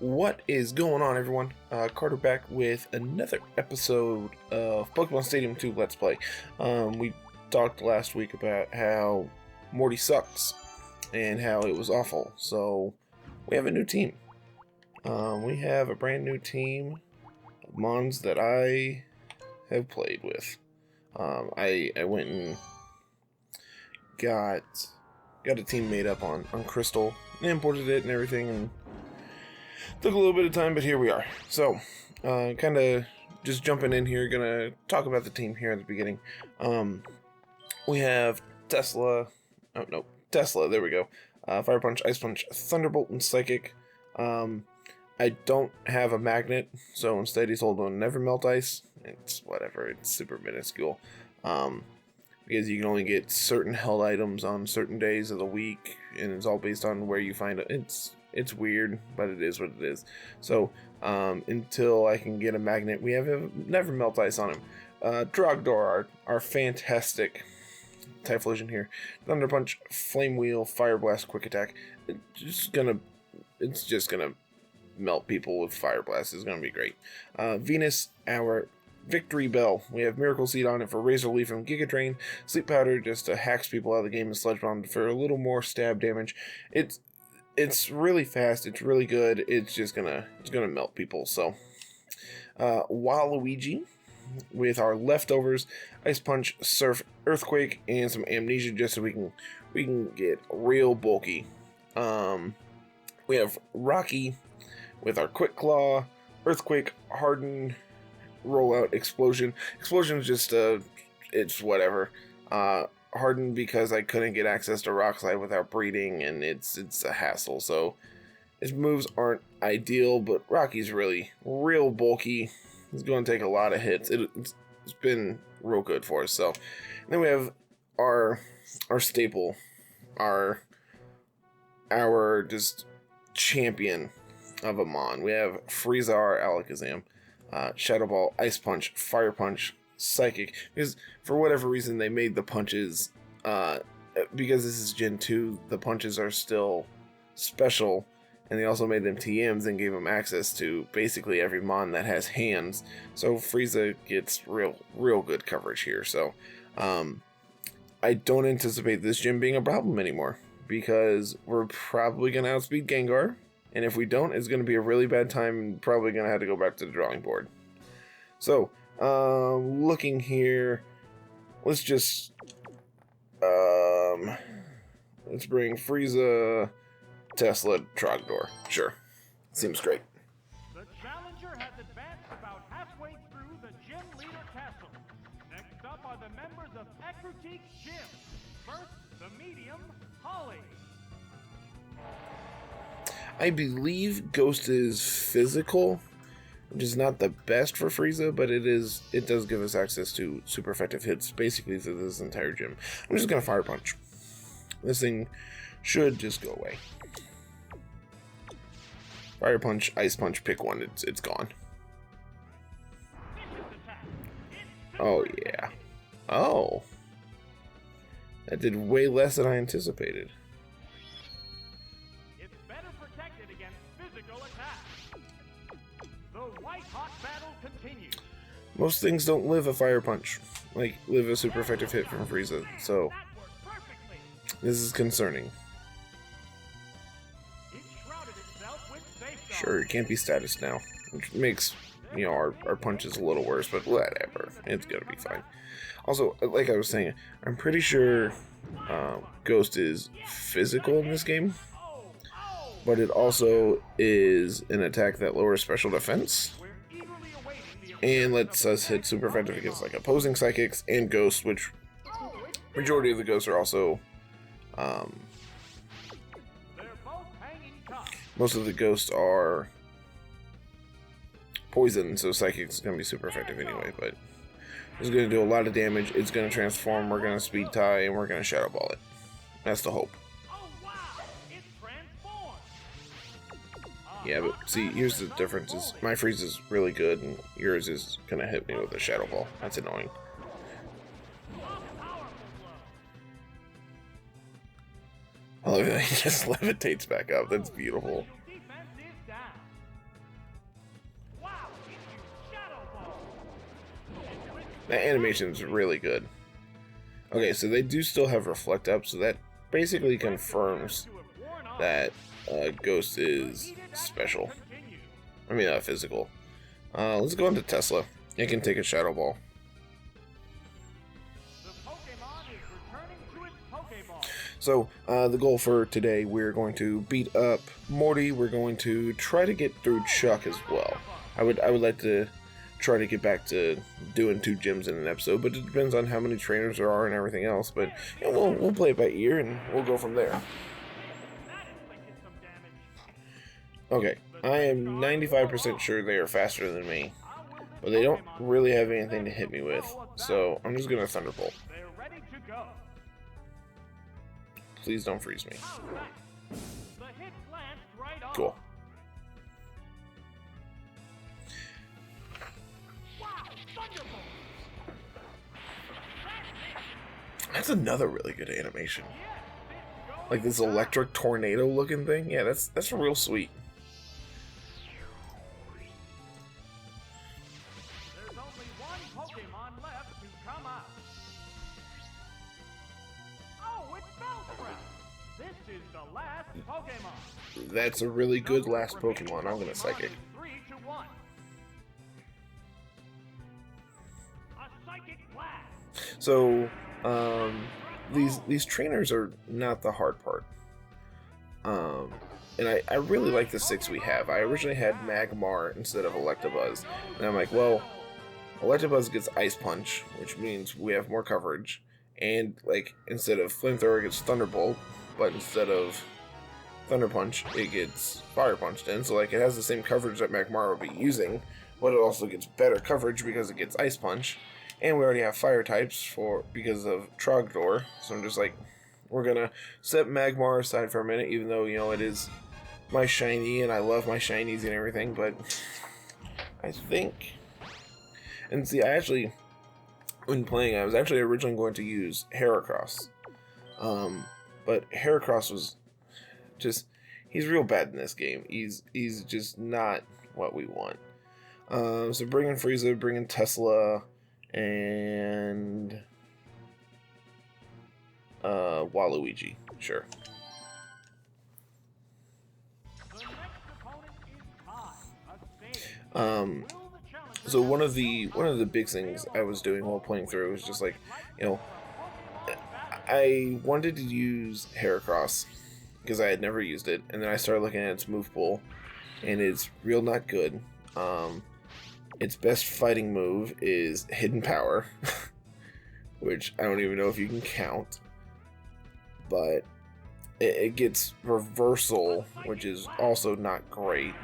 What is going on, everyone? Carter back with another episode of Pokemon Stadium 2 Let's Play. We talked last week about how Morty sucks and how it was awful. So we have a new team. We have a brand new team of Mons that I have played with. I went and got a team made up on Crystal and imported it and everything, and took a little bit of time, but here we are. So, kind of just jumping in here, gonna talk about the team here at the beginning. We have Tesla, there we go. Fire Punch, Ice Punch, Thunderbolt, and Psychic. I don't have a magnet, so instead he's holding Never Melt Ice. It's whatever, it's super minuscule. Because you can only get certain held items on certain days of the week, and it's all based on where you find it. It's weird, but it is what it is. So, until I can get a magnet, we have a Never Melt Ice on him. Drogdor, our fantastic Typhlosion here. Thunder Punch, Flame Wheel, Fire Blast, Quick Attack. It's just gonna melt people with Fire Blast. It's gonna be great. Venus, our Victory Bell. We have Miracle Seed on it for Razor Leaf and Giga Drain. Sleep Powder just hacks people out of the game, and Sludge Bomb for a little more stab damage. It's really fast. It's really good. It's gonna melt people. So, Waluigi with our leftovers: Ice Punch, Surf, Earthquake, and some Amnesia, just so we can get real bulky. We have Rocky with our Quick Claw, Earthquake, Harden, Rollout, Explosion. Explosion is just it's whatever. Hardened because I couldn't get access to Rock Slide without breeding, and it's a hassle, so his moves aren't ideal, but Rocky's real bulky. He's going to take a lot of hits. It's been real good for us. So, and then we have our staple, our just champion of a Mon. We have Frieza, our Alakazam, Shadow Ball, Ice Punch, Fire Punch, Psychic, because for whatever reason they made the punches, because this is Gen 2, the punches are still special, and they also made them TMs and gave them access to basically every Mon that has hands, so Frieza gets real good coverage here. So I don't anticipate this gym being a problem anymore, because we're probably going to outspeed Gengar, and if we don't, it's going to be a really bad time, and probably going to have to go back to the drawing board. So looking here, let's bring Frieza, Tesla, Trogdor. Sure, seems great. The challenger has advanced about halfway through the Gym Leader Castle. Next up are the members of Ecruteak Gym. First, the medium, Holly. I believe Ghost is physical, which is not the best for Frieza, but it does give us access to super effective hits basically through this entire gym. I'm just gonna Fire Punch. This thing should just go away. Fire Punch, Ice Punch, pick one, it's gone. Oh yeah. Oh. That did way less than I anticipated. It's better protected against physical attacks. The white-hot battle continues. Most things don't live a Fire Punch, live a super effective hit from Frieza, so this is concerning. Sure, it can't be status now, which makes, our punches a little worse, but whatever, it's gonna be fine. Also, like I was saying, I'm pretty sure Ghost is physical in this game, but it also is an attack that lowers special defense and lets us hit super effective against opposing psychics and ghosts, which majority of the ghosts are also most of the ghosts are poison, so psychic's gonna be super effective anyway, but it's gonna do a lot of damage. It's gonna transform, we're gonna speed tie, and we're gonna shadow ball it. That's the hope. Yeah, but see, here's the difference: is my freeze is really good, and yours is gonna hit me with a shadow ball. That's annoying. I love that he just levitates back up. That's beautiful. That animation's really good. Okay, so they do still have reflect up, so that basically confirms that Ghost is special. I mean, physical. Let's go into Tesla. It can take a Shadow Ball. So, the goal for today, we're going to beat up Morty. We're going to try to get through Chuck as well. I would like to try to get back to doing 2 gyms in an episode, but it depends on how many trainers there are and everything else. But you know, we'll play it by ear and we'll go from there. Okay, I am 95% sure they are faster than me, but they don't really have anything to hit me with, so I'm just gonna Thunderbolt. Please don't freeze me. Cool. That's another really good animation. Like this electric tornado looking thing. Yeah, that's real sweet. There's only one Pokemon left to come out. Oh, it's Bellsprout. This is the last Pokemon. That's a really good last Pokemon. I'm gonna Psychic. 3 to 1. A Psychic Blast. So, these trainers are not the hard part. And I really like the 6 we have. I originally had Magmar instead of Electabuzz, and I'm like, well, Electabuzz gets Ice Punch, which means we have more coverage, and like instead of Flamethrower it gets Thunderbolt, but instead of Thunder Punch it gets Fire Punched in, so like it has the same coverage that Magmar will be using, but it also gets better coverage because it gets Ice Punch. And we already have fire types because of Trogdor, so I'm just like, we're gonna set Magmar aside for a minute, even though, you know, it is my shiny and I love my shinies and everything, but I think, and see, I actually, when playing, I was actually originally going to use Heracross, but Heracross was just, he's real bad in this game. He's just not what we want. So bringing Frieza, bringing Tesla, and Waluigi, sure. So one of the big things I was doing while playing through was just like, you know, I wanted to use Heracross because I had never used it, and then I started looking at its move pool, and it's real not good. Its best fighting move is Hidden Power, which I don't even know if you can count, but it gets Reversal, which is also not great.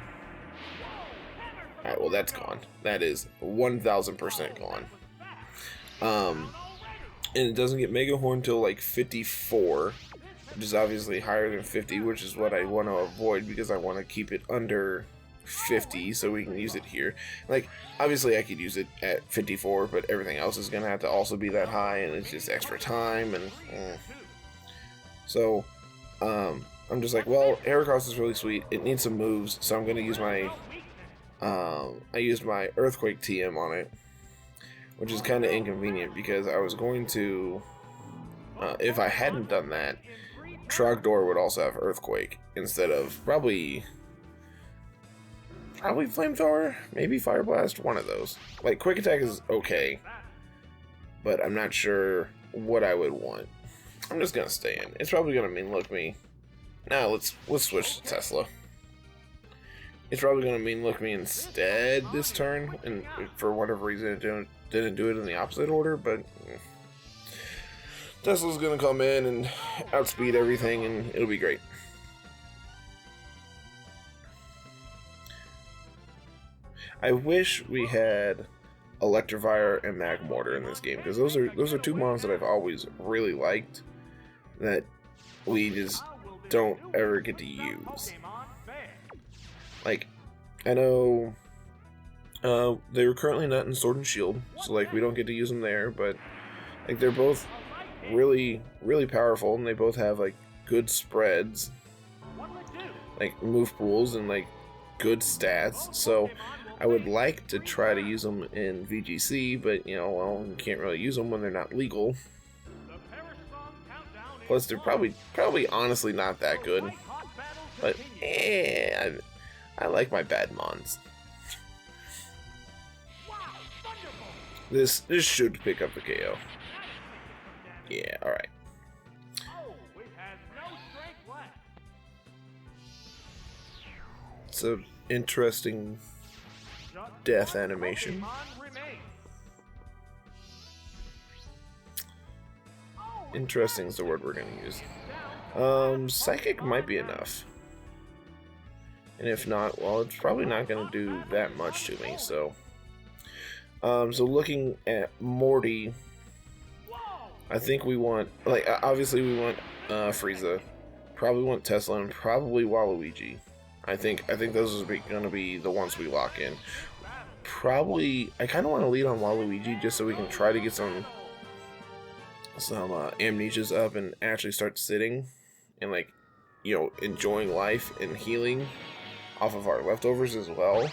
Alright, well that's gone. That is 1000% gone. And it doesn't get Mega Horn until like 54, which is obviously higher than 50, which is what I want to avoid because I want to keep it under 50 so we can use it here. Like, obviously I could use it at 54, but everything else is gonna have to also be that high, and it's just extra time, and so I'm just like, well, Heracross is really sweet, it needs some moves, so I'm gonna use my I used my Earthquake TM on it, which is kind of inconvenient because I was going to if I hadn't done that, Trogdor would also have Earthquake instead of probably Flamethrower, maybe Fire Blast, one of those. Like, Quick Attack is okay, but I'm not sure what I would want. I'm just gonna stay in. It's probably gonna mean look me. Now let's switch to Tesla. It's probably gonna mean look me instead this turn, and for whatever reason it didn't do it in the opposite order, but Tesla's gonna come in and outspeed everything, and it'll be great. I wish we had Electivire and Magmortar in this game, because those are two mons that I've always really liked that we just don't ever get to use. Like, I know they were currently not in Sword and Shield, so like we don't get to use them there, but like they're both really, really powerful, and they both have like good spreads, like move pools and like good stats. So I would like to try to use them in VGC, but you know, well, you can't really use them when they're not legal. Plus, they're probably honestly not that good. But I like my bad mons. This should pick up the KO. Yeah, all right. It's an interesting death animation. Interesting is the word we're gonna use. Psychic might be enough. And if not, well, it's probably not gonna do that much to me, so. So looking at Morty, I think we want, like, obviously we want Frieza, probably want Tesla, and probably Waluigi. I think those are gonna be the ones we lock in. Probably, I kind of want to lead on Waluigi just so we can try to get some amnesias up and actually start sitting and, like, you know, enjoying life and healing off of our leftovers as well.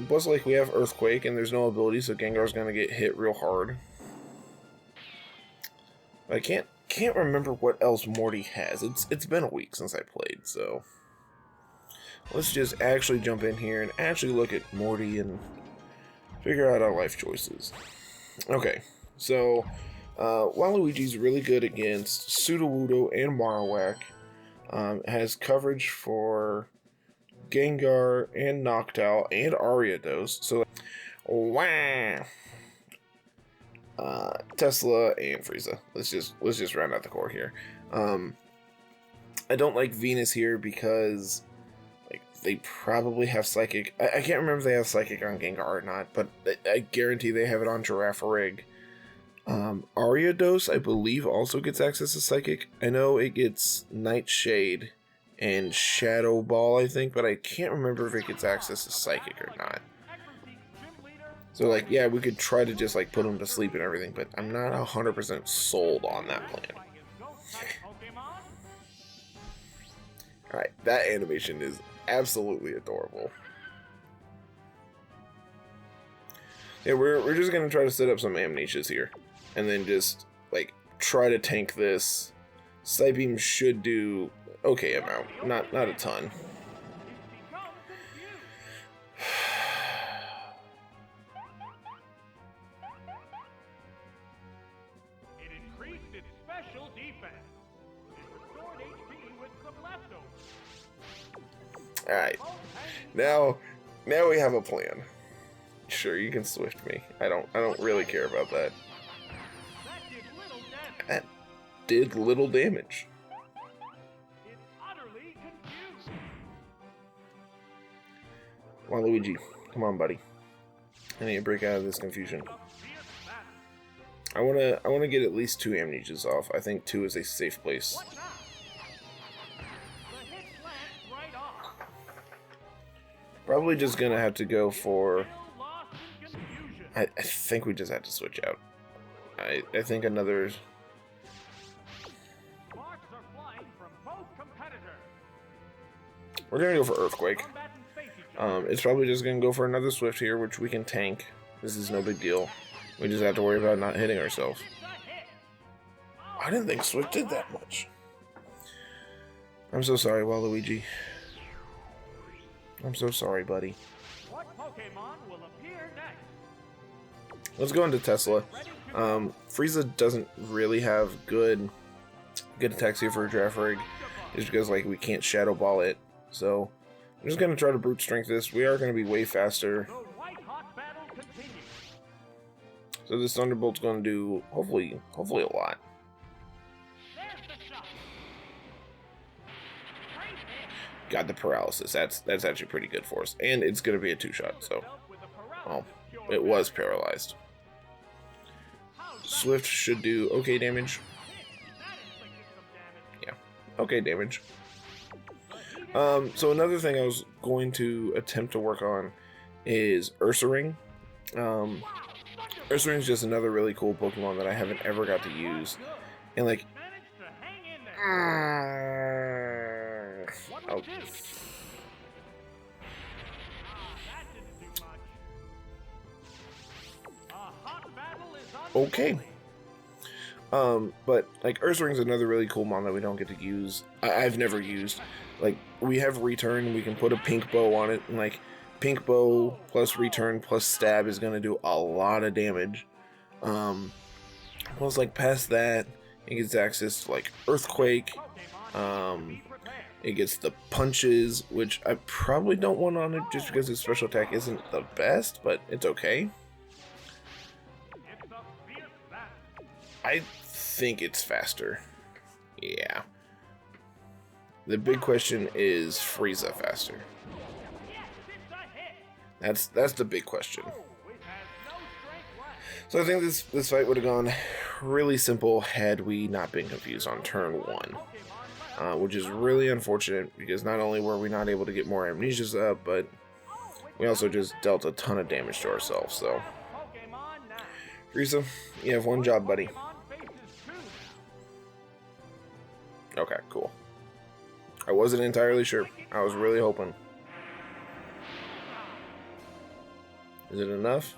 Plus, like, we have Earthquake and there's no ability, so Gengar's gonna get hit real hard. But I can't remember what else Morty has. It's been a week since I played, so let's just actually jump in here and actually look at Morty and figure out our life choices. Okay, so Waluigi's really good against Sudowoodo and Marowak. Has coverage for Gengar and Noctowl and Ariados. So, wow. Tesla and Frieza. Let's just round out the core here. I don't like Venus here because, like, they probably have Psychic. I can't remember if they have Psychic on Gengar or not, but I guarantee they have it on Girafarig. Ariados, I believe, also gets access to Psychic. I know it gets Nightshade and Shadow Ball, I think, but I can't remember if it gets access to Psychic or not. So, like, yeah, we could try to just, like, put them to sleep and everything, but I'm not 100% sold on that plan. Alright, that animation is absolutely adorable. Yeah, we're just gonna try to set up some amnesias here. And then just, like, try to tank this. Psybeam should do okay amount, not a ton. It increased its special defense. It restored HP with some leftovers. Alright. Now we have a plan. Sure, you can swift me. I don't really care about that. That did little damage. It's utterly confused. Waluigi, come on, buddy. I need to break out of this confusion. I wanna get at least 2 amnesias off. I think 2 is a safe place. Probably just gonna have to go for. I think we just have to switch out. I think another. We're gonna go for Earthquake. It's probably just gonna go for another Swift here, which we can tank. This is no big deal. We just have to worry about not hitting ourselves. I didn't think Swift did that much. I'm so sorry, Waluigi. I'm so sorry, buddy. What Pokemon will appear next? Let's go into Tesla. Frieza doesn't really have good attacks here for Girafarig, just because, like, we can't Shadow Ball it. So I'm just gonna try to brute strength this. We are gonna be way faster. The white-hot battle continues. So this Thunderbolt's gonna do hopefully a lot. There's the shot. Great hit. Got the paralysis. That's actually pretty good for us, and it's gonna be a 2-shot. So, well, it was paralyzed. Swift should do okay damage. Yeah, okay damage. So another thing I was going to attempt to work on is Ursaring. Ursaring is just another really cool Pokemon that I haven't ever got to use, and, like, oh. okay. But like Ursaring's another really cool mon that we don't get to use. I've never used. Like we have return, we can put a pink bow on it, and like pink bow plus return plus stab is gonna do a lot of damage. Plus like past that, it gets access to like earthquake. It gets the punches, which I probably don't want on it just because its special attack isn't the best, but it's okay. I think it's faster. Yeah. The big question is Frieza faster. That's the big question. So I think this fight would have gone really simple had we not been confused on turn 1. Which is really unfortunate because not only were we not able to get more amnesias up, but we also just dealt a ton of damage to ourselves. So, Frieza, you have one job, buddy. Okay, cool. I wasn't entirely sure. I was really hoping. Is it enough?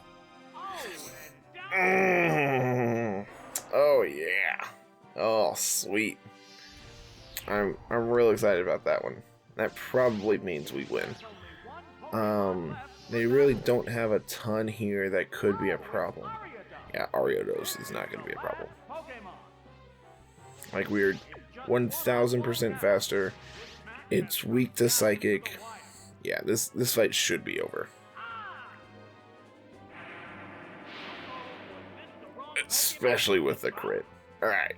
Oh yeah. Oh sweet. I'm real excited about that one. That probably means we win. They really don't have a ton here that could be a problem. Yeah, Ariados is not going to be a problem. Like we're 1000% faster. It's weak to psychic. Yeah, this fight should be over. Especially with the crit. Alright.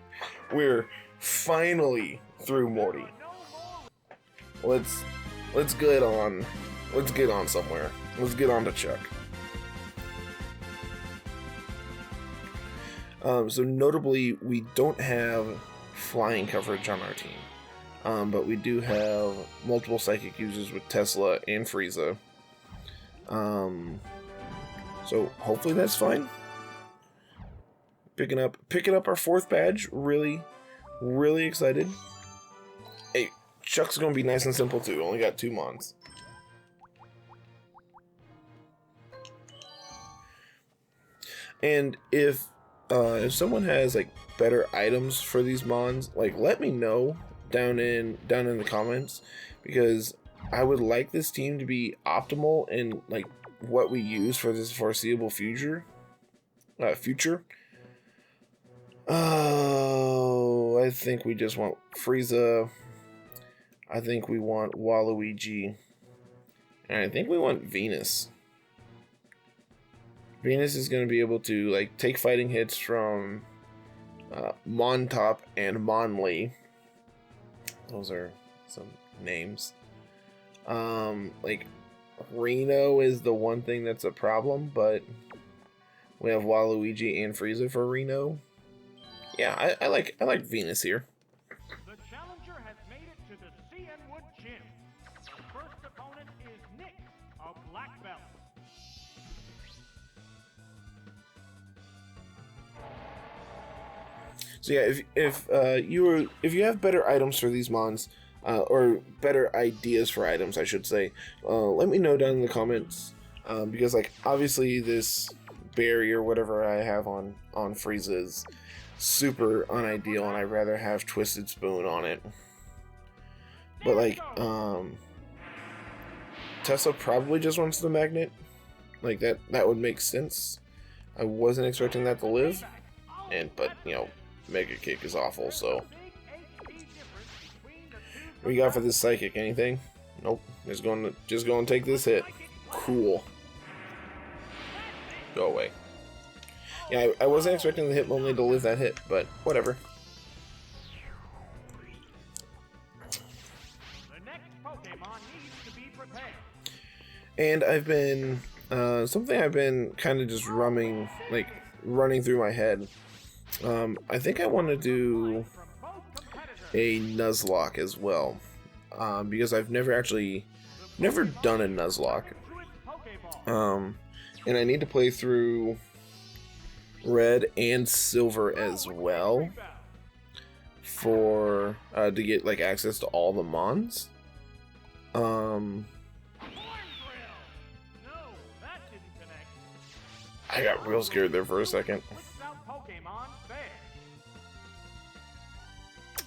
We're finally through Morty. Let's get on somewhere. Let's get on to Chuck. So notably, we don't have flying coverage on our team, but we do have multiple psychic users with Tesla and Frieza. So hopefully that's fine. Picking up our 4th badge. Really excited. Hey, Chuck's gonna be nice and simple too. Only got 2 mons. And if someone has like better items for these mons, like let me know down in the comments, because I would like this team to be optimal in like what we use for this foreseeable future. Oh, I think we just want Frieza. I think we want Waluigi. And I think we want Venus. Venus is going to be able to like take fighting hits from Montop and Monli. Those are some names. Like Reno is the one thing that's a problem, but we have Waluigi and Frieza for Reno. Yeah, I like Venus here. The challenger has made it to the Cianwood Gym. The first opponent is Nick, a black belt. So yeah, if you have better items for these mons, or better ideas for items, I should say, let me know down in the comments. Because like obviously this barrier, whatever I have on Frieza is super unideal, and I'd rather have Twisted Spoon on it. But like Tesla probably just wants the magnet. Like that would make sense. I wasn't expecting that to live, but you know, Mega Kick is awful. So what you got for this psychic? Anything? Nope. Just going to take this hit. Cool. Go away. Yeah, I wasn't expecting the Hitmonlee to live that hit, but whatever. The next Pokemon needs to be prepared. And I've been something I've been kind of just running through my head. I think I want to do a Nuzlocke as well, because I've never done a Nuzlocke. And I need to play through Red and Silver as well for to get like access to all the mons. I got real scared there for a second. Pokemon Bear.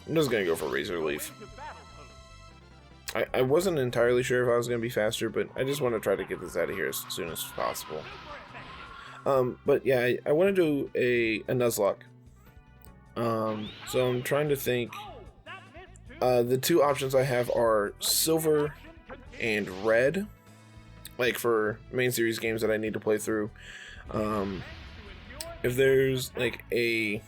I'm just gonna go for Razor Leaf. Going to Battle Post. I wasn't entirely sure if I was gonna be faster, but I just want to try to get this out of here as soon as possible. Super effective. But yeah, I want to do a Nuzlocke. So I'm trying to think. Oh, that missed too. The two options I have are silver and red, like for main series games that I need to play through. If there's like a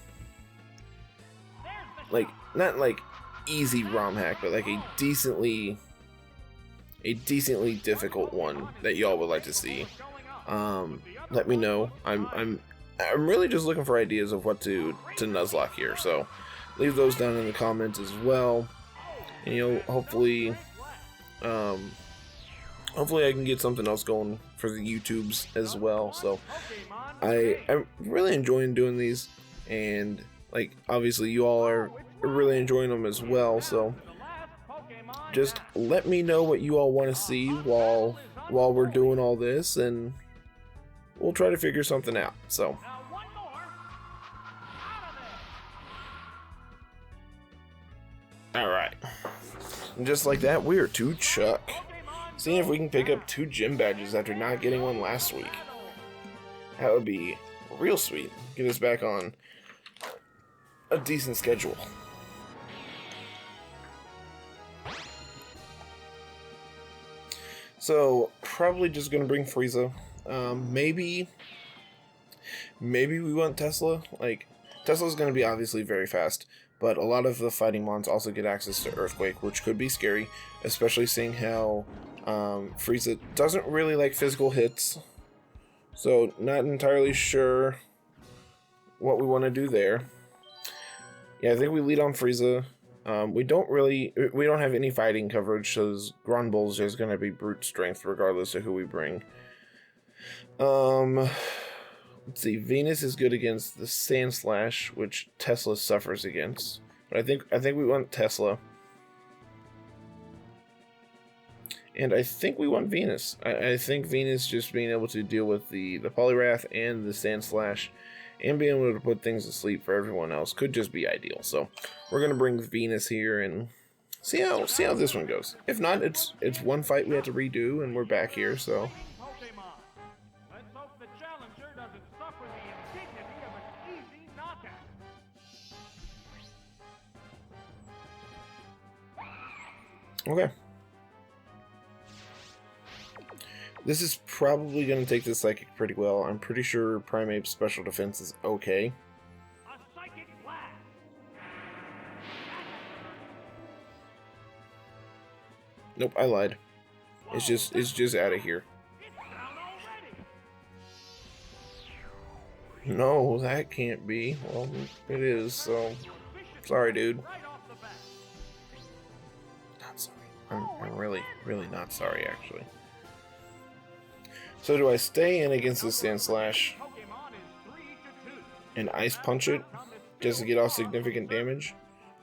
not like easy ROM hack, but like a decently difficult one that y'all would like to see, let me know. I'm really just looking for ideas of what to Nuzlocke here, so leave those down in the comments as well. And, you know, hopefully I can get something else going for the YouTubes as well. So I'm really enjoying doing these, and like obviously you all are really enjoying them as well. So just let me know what you all want to see while we're doing all this, and we'll try to figure something out. So Now one more. Out of there. all right, and just like that, we are to Chuck, Pokemon seeing if we can pick up 2 gym badges after not getting one last week. That would be real sweet. Get us back on a decent schedule. So probably just gonna bring Frieza. Maybe we want Tesla. Like, Tesla's gonna be obviously very fast, but a lot of the fighting mons also get access to Earthquake, which could be scary, especially seeing how Frieza doesn't really like physical hits. So not entirely sure what we want to do there. Yeah, I think we lead on Frieza. We don't have any fighting coverage, so Granbull's just going to be brute strength regardless of who we bring. Let's see, Venus is good against the Sand Slash, which Tesla suffers against. But I think we want Tesla. And I think we want Venus. I think Venus just being able to deal with the Poliwrath and the Sand Slash and being able to put things to sleep for everyone else could just be ideal. So we're gonna bring Venus here and see how this one goes. If not, it's one fight we have to redo and we're back here. So Pokemon. Let's hope the challenger doesn't suffer the indignity of an easy knockout. okay. This is probably going to take this Psychic pretty well. I'm pretty sure Primeape's special defense is okay. A psychic blast. Nope, I lied. It's just out of here. It's down already. No, that can't be. Well, it is, so sorry, dude. Right off the bat. Not sorry. I'm really not sorry, actually. So do I stay in against the Sand Slash Pokemon is 3-2. and Ice Punch it just to get off significant damage?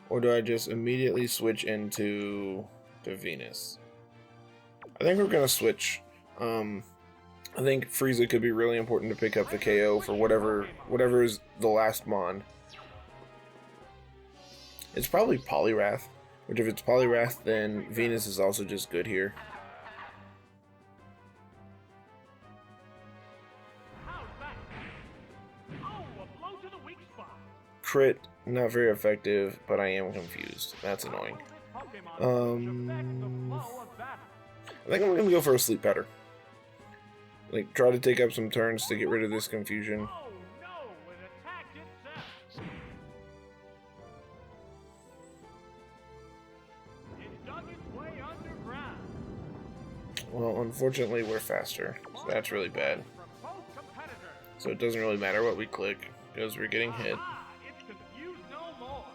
Or do I just immediately switch into Venus? I think we're gonna switch. I think Frieza could be really important to pick up the KO for whatever is the last mon. It's probably Poliwrath, which if it's Poliwrath, then Venus is also just good here. How's that? Oh, a blow to the weak spot. Crit, not very effective, but I am confused. That's annoying. I think I'm gonna go for a Sleep Powder. Like, try to take up some turns to get rid of this confusion. Oh no, it attacked itself. It dug its way underground. Well, unfortunately, we're faster, so that's really bad. From both competitors. So it doesn't really matter what we click, because we're getting hit. Ah, it's confused no more.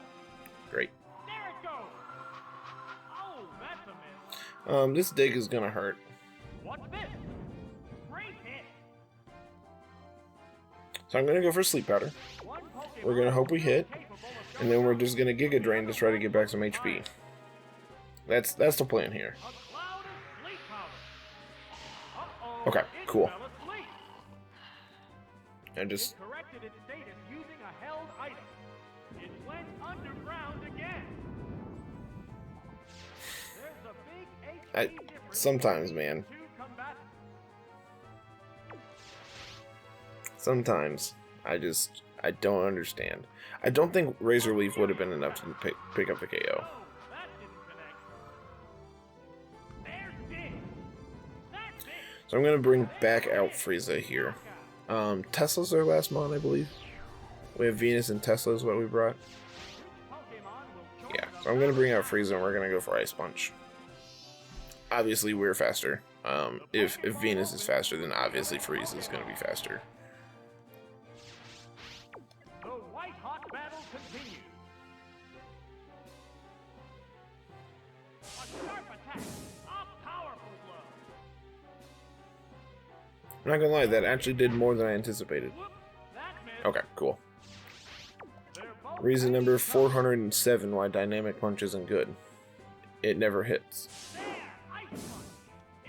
Great. There it goes. Oh, that's a miss. This dig is gonna hurt. What's this? Great hit. So I'm gonna go for Sleep Powder. One Pokemon We're gonna hope we hit, capable of and then we're just gonna Giga Drain to try to get back some HP. That's the plan here. a cloud of sleep powder. Uh-oh, Okay, it cool. fell asleep. I just Corrected its status using a held item. It went underground again. There's a big HP difference Sometimes, man. between two combatants. Sometimes I don't understand. I don't think Razor Leaf would have been enough to pick up the KO. Oh, that didn't connect. There's Dig. That's it. So I'm gonna bring back out Frieza here. Tesla's our last mon, I believe. We have Venus and Tesla is what we brought. Pokemon will join Yeah, the so I'm gonna bring out Frieza and we're gonna go for Ice Punch. Obviously we're faster. If Venus is faster, then obviously Frieza is gonna be faster. The white hot battle continues. A sharp attack, a powerful blow. I'm not gonna lie, that actually did more than I anticipated. Whoop, that missed. Okay, cool. They're both Reason number attacking each other. 407 why Dynamic Punch isn't good. It never hits. There, ice punch.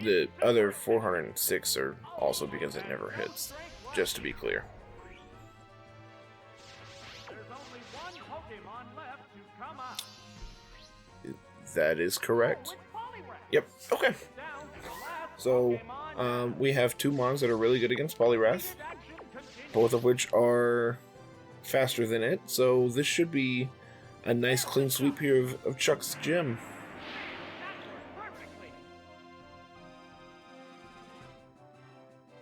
The other 406 are also because it never hits, just to be clear. There's only one Pokemon left to come out. That is correct. It's Poliwrath. Yep, okay. Down to the last So, Pokemon. we have two mons that are really good against Poliwrath, Action continues. both of which are faster than it, so this should be a nice clean sweep here of Chuck's gym. Perfectly.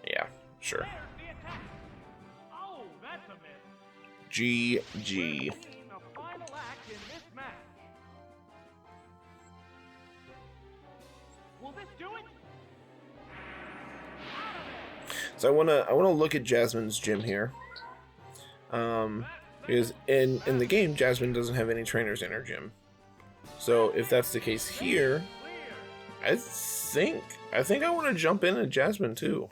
Yeah, sure. There's the attack. Oh, that's a miss. GG. Seeing the final act in this match. Will this do it? Out of it. So I wanna look at Jasmine's gym here. Because in the game, Jasmine doesn't have any trainers in her gym. So if that's the case here, Clear. I think I want to jump in at Jasmine too.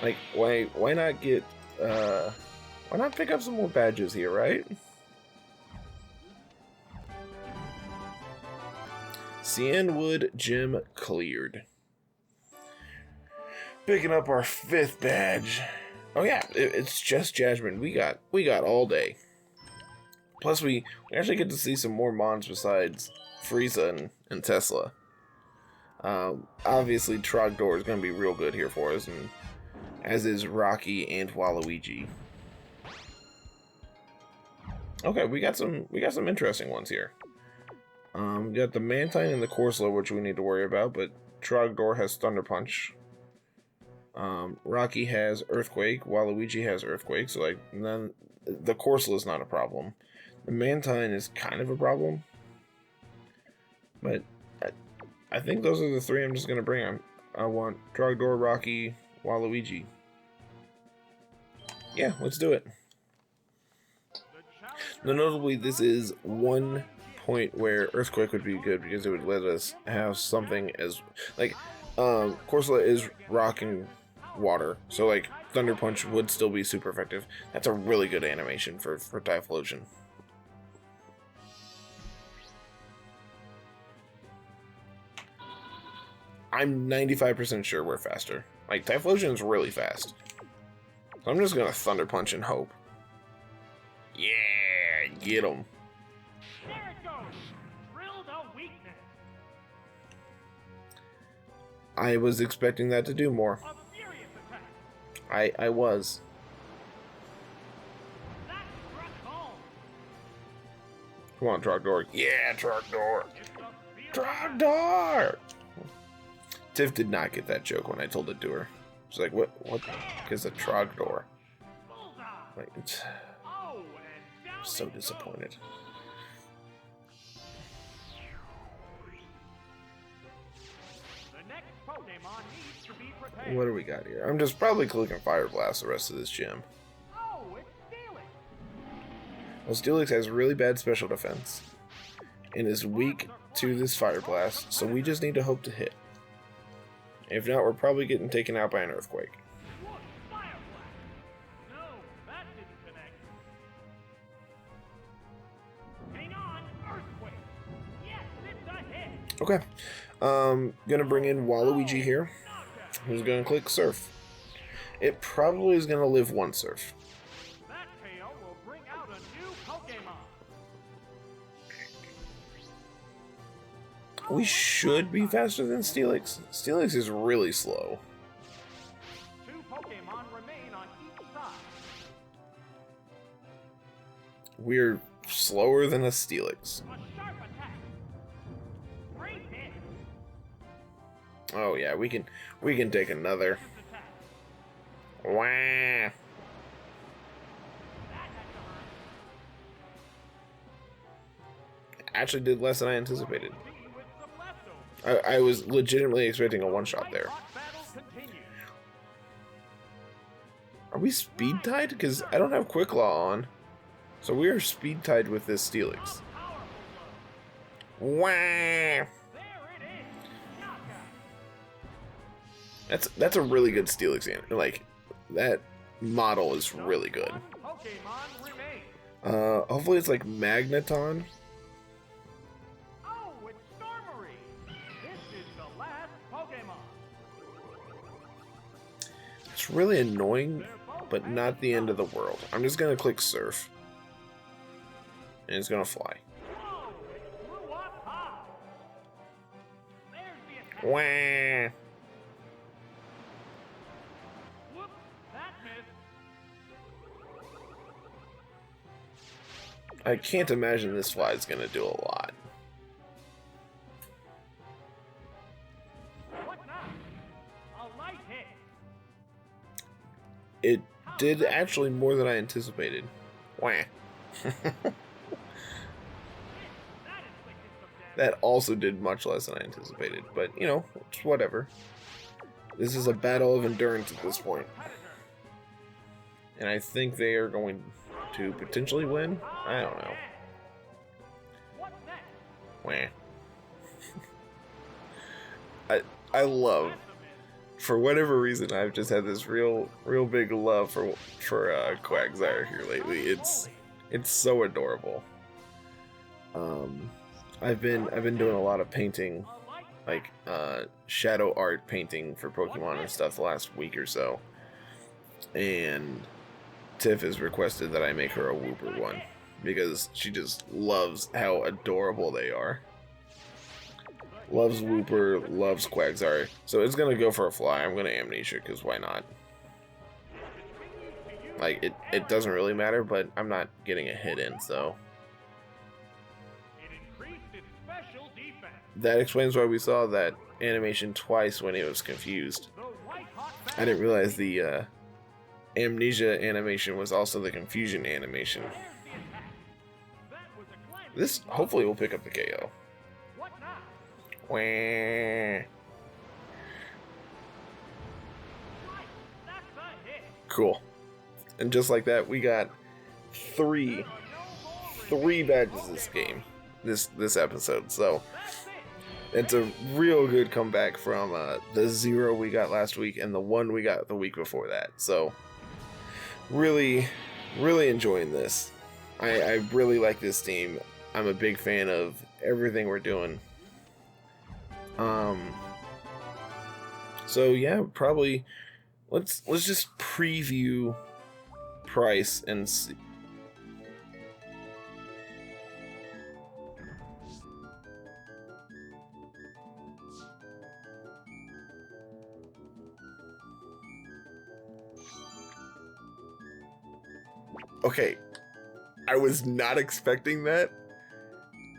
Like, why not get why not pick up some more badges here, right? Cianwood gym cleared. Picking up our 5th badge. Oh yeah, it's just Jasmine. We got all day. Plus we actually get to see some more mons besides Frieza and Tesla. Obviously Trogdor is going to be real good here for us, and as is Rocky and Waluigi. Okay, we got some interesting ones here. We got the Mantine and the Corsola, which we need to worry about, but Trogdor has Thunder Punch. Rocky has Earthquake, Waluigi has Earthquake, so like the Corsola is not a problem. The Mantine is kind of a problem, but I think those are the 3 I'm just gonna bring. I want Trogdor, Rocky, Waluigi. Yeah, let's do it. Now, notably, this is one point where Earthquake would be good because it would let us have something as like Corsola is rock and water, so like Thunder Punch would still be super effective. That's a really good animation for Typhlosion. I'm 95% sure we're faster. Like, Typhlosion's really fast. So I'm just gonna Thunder Punch and hope. Yeah, get him. There it goes. Drilled a weakness. I was expecting that to do more. A furious attack. I was. That struck home. Come on, Trogdor. Yeah, Trogdor. It's a fierce Trogdor! Tiff did not get that joke when I told it to her. She's like, what is a Trogdor? bullseye. Like, it's Oh, and down so it goes. disappointed. The next Pokemon needs to be prepared. What do we got here? I'm just probably clicking Fire Blast the rest of this gym. Oh, it's Steelix. Well, Steelix has really bad special defense and is weak to this Fire Blast, so we just need to hope to hit. If not, we're probably getting taken out by an Earthquake. What? Fire Blast. No, that didn't connect. Hang on, Earthquake. Yes, it's a hit. Okay. Gonna bring in Waluigi here, Knockout. who's gonna click Surf. it probably is going to live one surf. That KO will bring out a new Pokemon. We should be faster than Steelix. Steelix is really slow. 2 Pokemon remain on each side. We're slower than a Steelix. A sharp attack. Great hit. Oh yeah, we can take another. This attack. Wah. That had to hurt. Actually did less than I anticipated. B with some leftovers. I was legitimately expecting a one-shot there. White Hot battle continues. Are we speed tied? Because I don't have Quick Law on. So we are speed tied with this Steelix. Powerful blow. Wah. There it is. Knockout. That's a really good Steelix. Like, that model is really good. 1 Pokemon remains. Hopefully it's like Magneton. Oh, it's Stormery. This is the last Pokemon. It's really annoying, but not the end of the world. I'm just gonna click Surf. And it's gonna fly. Whoa, it flew up high. There's the attack. Wah. Whoops, that missed. I can't imagine this fly is gonna do a lot. What now? A light hit. It did actually more than I anticipated. Wah. That inflicted some damage. That also did much less than I anticipated, but you know, it's whatever. This is a battle of endurance at this point, Predator. and I think they are going to potentially win. I don't know. What's next? Wah. I love, for whatever reason, I've just had this real big love for Quagsire here lately. It's so adorable. I've been doing a lot of painting, like shadow art painting for Pokemon and stuff the last week or so, and Tiff has requested that I make her a Wooper one because she just loves how adorable they are. Loves Wooper, loves Quagsire, so it's gonna go for a fly. I'm gonna Amnesia because why not? Like it doesn't really matter, but I'm not getting a hit in, so It increased its special defense. that explains why we saw that animation twice when it was confused. The White Hot I didn't realize the Amnesia animation was also the confusion animation. There's the attack. That was a climb. This hopefully will pick up the KO. What now? Wah. Right. That's a hit. Cool. And just like that, we got three badges this game, this episode. So That's it. it's a real good comeback from the 0 we got last week and the 1 we got the week before that. So really enjoying this. I really like this team. I'm a big fan of everything we're doing. So yeah, probably let's just preview price and see. Okay, I was not expecting that,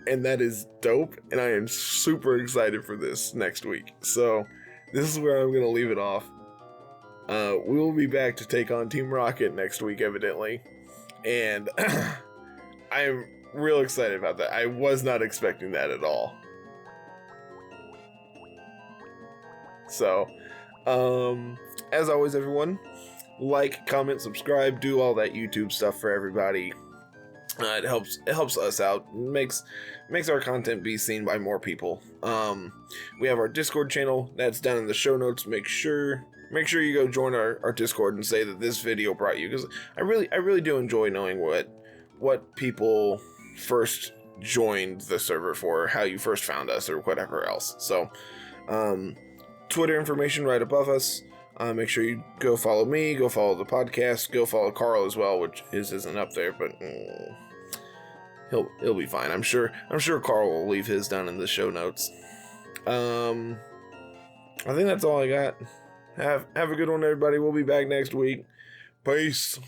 and that is dope, and I am super excited for this next week. So this is where I'm gonna leave it off. We will be back to take on Team Rocket next week, evidently, and I am real excited about that. I was not expecting that at all. So, as always, everyone, like, comment, subscribe, do all that YouTube stuff for everybody. It helps us out, makes our content be seen by more people. We have our Discord channel that's down in the show notes. Make sure you go join our Discord and say that this video brought you, because I really do enjoy knowing what people first joined the server for, how you first found us, or whatever else. So Twitter information right above us. Make sure you go follow me, go follow the podcast, go follow Carl as well, which his isn't up there, but he'll be fine. I'm sure Carl will leave his down in the show notes. I think that's all I got. Have a good one, everybody. We'll be back next week. Peace.